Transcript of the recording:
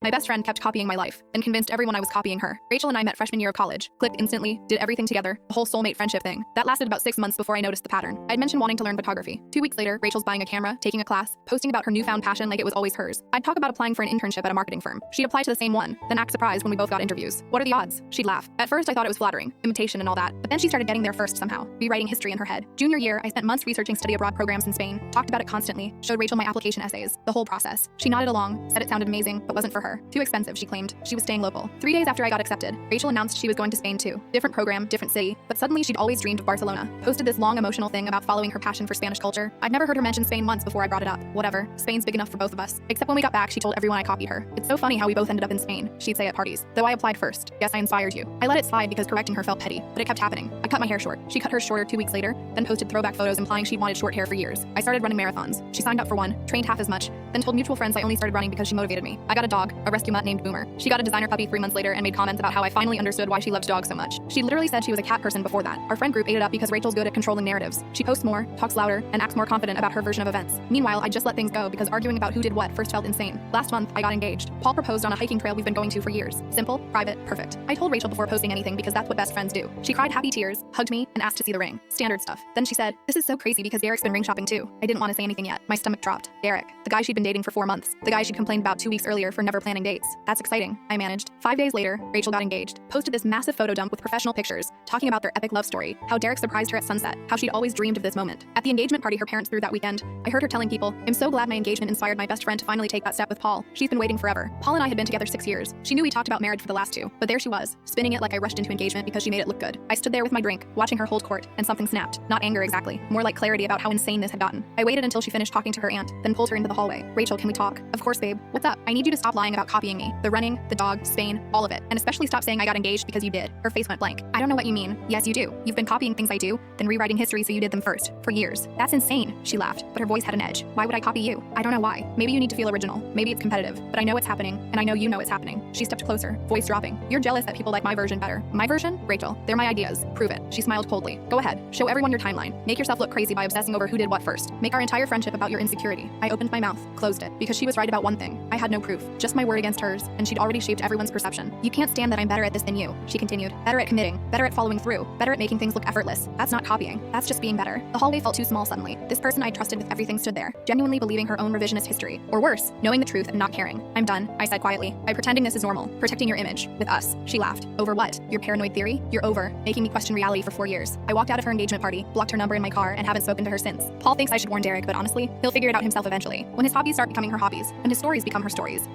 My best friend kept copying my life and convinced everyone I was copying her. Rachel and I met freshman year of college, clicked instantly, did everything together, a whole soulmate friendship thing. That lasted about 6 months before I noticed the pattern. I'd mentioned wanting to learn photography. 2 weeks later, Rachel's buying a camera, taking a class, posting about her newfound passion like it was always hers. I'd talk about applying for an internship at a marketing firm. She'd apply to the same one, then act surprised when we both got interviews. What are the odds? She'd laugh. At first, I thought it was flattering, imitation and all that, but then she started getting there first somehow, rewriting history in her head. Junior year, I spent months researching study abroad programs in Spain, talked about it constantly, showed Rachel my application essays, the whole process. She nodded along, said it sounded amazing, but wasn't for her. Too expensive, she claimed. She was staying local. 3 days after I got accepted, Rachel announced she was going to Spain too. Different program, different city, but suddenly she'd always dreamed of Barcelona. Posted this long emotional thing about following her passion for Spanish culture. I'd never heard her mention Spain once before I brought it up. Whatever, Spain's big enough for both of us. Except when we got back, she told everyone I copied her. It's so funny how we both ended up in Spain, she'd say at parties. Though I applied first. Guess I inspired you. I let it slide because correcting her felt petty, but it kept happening. I cut my hair short. She cut hers shorter 2 weeks later, then posted throwback photos implying she'd wanted short hair for years. I started running marathons. She signed up for one, trained half as much, then told mutual friends I only started running because she motivated me. I got a dog, a rescue mutt named Boomer. She got a designer puppy 3 months later and made comments about how I finally understood why she loved dogs so much. She literally said she was a cat person before that. Our friend group ate it up because Rachel's good at controlling narratives. She posts more, talks louder, and acts more confident about her version of events. Meanwhile, I just let things go because arguing about who did what first felt insane. Last month, I got engaged. Paul proposed on a hiking trail we've been going to for years. Simple, private, perfect. I told Rachel before posting anything because that's what best friends do. She cried happy tears, hugged me, and asked to see the ring. Standard stuff. Then she said, "This is so crazy because Derek's been ring shopping too." I didn't want to say anything yet. My stomach dropped. Derek, the guy she'd been dating for 4 months. The guy she'd complained about 2 weeks earlier for never planning dates. That's exciting, I managed. 5 days later, Rachel got engaged. Posted this massive photo dump with professional pictures, talking about their epic love story, how Derek surprised her at sunset, how she'd always dreamed of this moment. At the engagement party her parents threw that weekend, I heard her telling people, "I'm so glad my engagement inspired my best friend to finally take that step with Paul. She's been waiting forever." Paul and I had been together 6 years. She knew we talked about marriage for the last 2, but there she was, spinning it like I rushed into engagement because she made it look good. I stood there with my drink, watching her hold court, and something snapped. Not anger exactly, more like clarity about how insane this had gotten. I waited until she finished talking to her aunt, then pulled her into the hallway. "Rachel, can we talk?" "Of course, babe. What's up?" "I need you to stop lying about copying me. The running, the dog, Spain, all of it. And especially stop saying I got engaged because you did." Her face went blank. "I don't know what you mean." "Yes, you do. You've been copying things I do, then rewriting history so you did them first. For years." "That's insane," she laughed, but her voice had an edge. "Why would I copy you?" "I don't know why. Maybe you need to feel original. Maybe it's competitive. But I know it's happening, and I know you know it's happening." She stepped closer, voice dropping. "You're jealous that people like my version better." "My version? Rachel, they're my ideas. Prove it." She smiled coldly. "Go ahead. Show everyone your timeline. Make yourself look crazy by obsessing over who did what first. Make our entire friendship about your insecurity." I opened my mouth, closed it, because she was right about one thing. I had no proof, just my word against hers, and she'd already shaped everyone's perception. "You can't stand that I'm better at this than you," she continued. "Better at committing, better at following through, better at making things look effortless. That's not copying. That's just being better." The hallway felt too small suddenly. This person I trusted with everything stood there, genuinely believing her own revisionist history. Or worse, knowing the truth and not caring. "I'm done," I said quietly, "by pretending this is normal, protecting your image, with us." She laughed. "Over what? Your paranoid theory? You're over, making me question reality for 4 years." I walked out of her engagement party, blocked her number in my car, and haven't spoken to her since. Paul thinks I should warn Derek, but honestly, he'll figure it out himself eventually. When his hobbies start becoming her hobbies, and his stories become her stories.